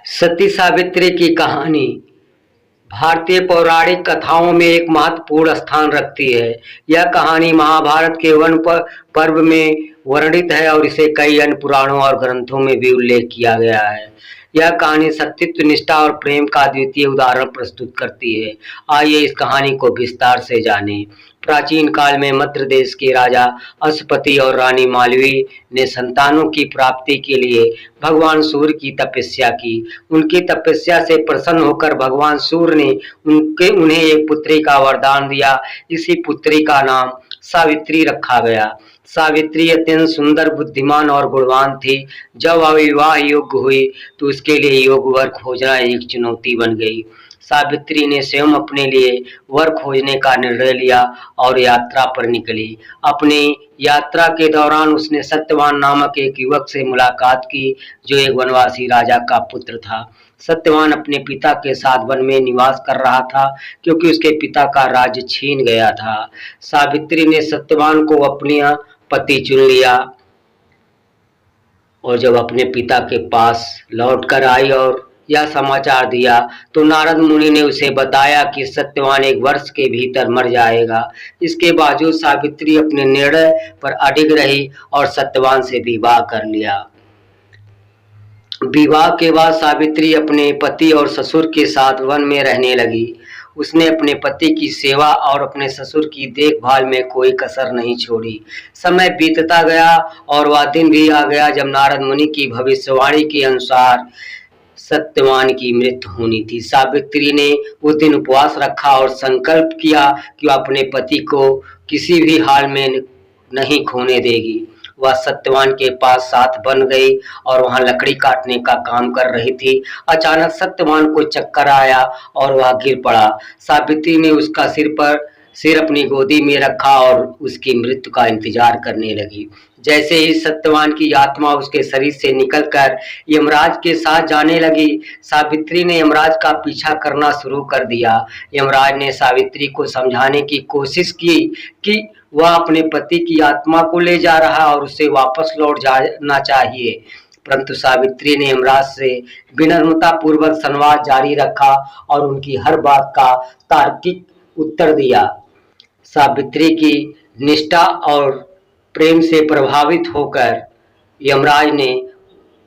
सती सावित्री की कहानी भारतीय पौराणिक कथाओं में एक महत्वपूर्ण स्थान रखती है। यह कहानी महाभारत के वन पर्व में वर्णित है और इसे कई अन्य पुराणों और ग्रंथों में भी उल्लेख किया गया है। यह कहानी सत्यत्व, निष्ठा और प्रेम का अद्वितीय उदाहरण प्रस्तुत करती है। आइए इस कहानी को विस्तार से जानें। प्राचीन काल में मद्र देश के राजा अश्वपति और रानी मालवी ने संतानों की प्राप्ति के लिए भगवान सूर्य की तपस्या की। उनकी तपस्या से प्रसन्न होकर भगवान सूर्य ने उन्हें एक पुत्री का वरदान दिया। इसी पुत्री का नाम सावित्री रखा गया। सावित्री अत्यंत सुंदर, बुद्धिमान और गुणवान थी। जब वह विवाह योग्य हुई तो उसके लिए योग्य वर खोजना एक चुनौती बन गई। सावित्री ने स्वयं अपने लिए वर खोजने का निर्णय लिया और यात्रा पर निकली। अपनी यात्रा के दौरान उसने सत्यवान नामक एक युवक से मुलाकात की, जो एक वनवासी राजा का पुत्र था। सत्यवान अपने पिता के साथ वन में निवास कर रहा था, क्योंकि उसके पिता का राज्य छीन गया था। सावित्री ने सत्यवान को अपना पति चुन लिया और जब अपने पिता के पास लौट कर आई और यह समाचार दिया तो नारद मुनि ने उसे बताया कि सत्यवान 1 वर्ष के भीतर मर जाएगा। इसके बावजूद सावित्री अपने निर्णय पर अडिग रही और सत्यवान से विवाह कर लिया। विवाह के बाद सावित्री अपने पति और ससुर के साथ वन में रहने लगी। उसने अपने पति की सेवा और अपने ससुर की देखभाल में कोई कसर नहीं छोड़ी। समय बीतता गया और वह दिन भी आ गया जब नारद मुनि की भविष्यवाणी के अनुसार सत्यवान की मृत्यु होनी थी। सावित्री ने उस दिन उपवास रखा और संकल्प किया कि वह अपने पति को किसी भी हाल में नहीं खोने देगी। वह सत्यवान के पास साथ बन गई और वहां लकड़ी काटने का काम कर रही थी। अचानक सत्यवान को चक्कर आया और वह गिर पड़ा। सावित्री ने उसका सिर अपनी गोदी में रखा और उसकी मृत्यु का इंतजार करने लगी। जैसे ही सत्यवान की आत्मा उसके शरीर से निकलकर यमराज के साथ जाने लगी, सावित्री ने यमराज का पीछा करना शुरू कर दिया। यमराज ने सावित्री को समझाने की कोशिश की कि वह अपने पति की आत्मा को ले जा रहा और उसे वापस लौट जाना चाहिए, परंतु सावित्री ने यमराज से विनम्रता पूर्वक संवाद जारी रखा और उनकी हर बात का तार्किक उत्तर दिया। सावित्री की निष्ठा और प्रेम से प्रभावित होकर यमराज ने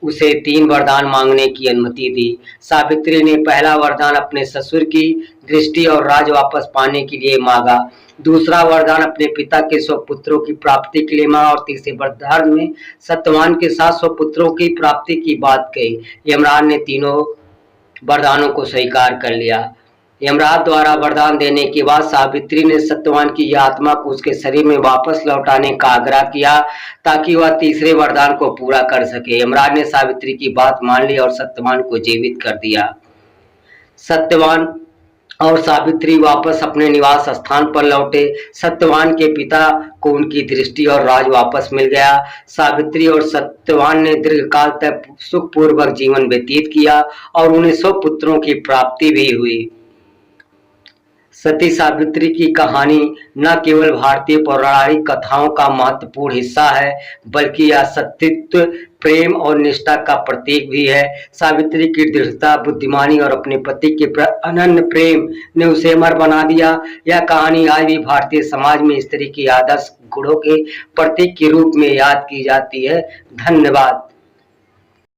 उसे 3 वरदान मांगने की अनुमति दी। सावित्री ने पहला वरदान अपने ससुर की दृष्टि और राज वापस पाने के लिए मांगा। दूसरा वरदान अपने पिता के 100 पुत्रों की प्राप्ति के लिए मांगा और तीसरे वरदान में सत्यवान के साथ 100 पुत्रों की प्राप्ति की बात कही। यमराज ने तीनों वरदानों को स्वीकार कर लिया। यमराज द्वारा वरदान देने के बाद सावित्री ने सत्यवान की आत्मा को उसके शरीर में वापस लौटाने का आग्रह किया, ताकि वह तीसरे वरदान को पूरा कर सके। यमराज ने सावित्री की बात मान ली और सत्यवान को जीवित कर दिया। सत्यवान और सावित्री वापस अपने निवास स्थान पर लौटे। सत्यवान के पिता को उनकी दृष्टि और राज वापस मिल गया। सावित्री और सत्यवान ने दीर्घकाल तक सुखपूर्वक जीवन व्यतीत किया और उन्हें 100 पुत्रों की प्राप्ति भी हुई। सती सावित्री की कहानी न केवल भारतीय पौराणिक कथाओं का महत्वपूर्ण हिस्सा है, बल्कि यह सत्यत्व, प्रेम और निष्ठा का प्रतीक भी है। सावित्री की दृढ़ता, बुद्धिमानी और अपने पति के अनन्य प्रेम ने उसे अमर बना दिया। यह कहानी आज भी भारतीय समाज में स्त्री के आदर्श गुणों के प्रतीक के रूप में याद की जाती है। धन्यवाद।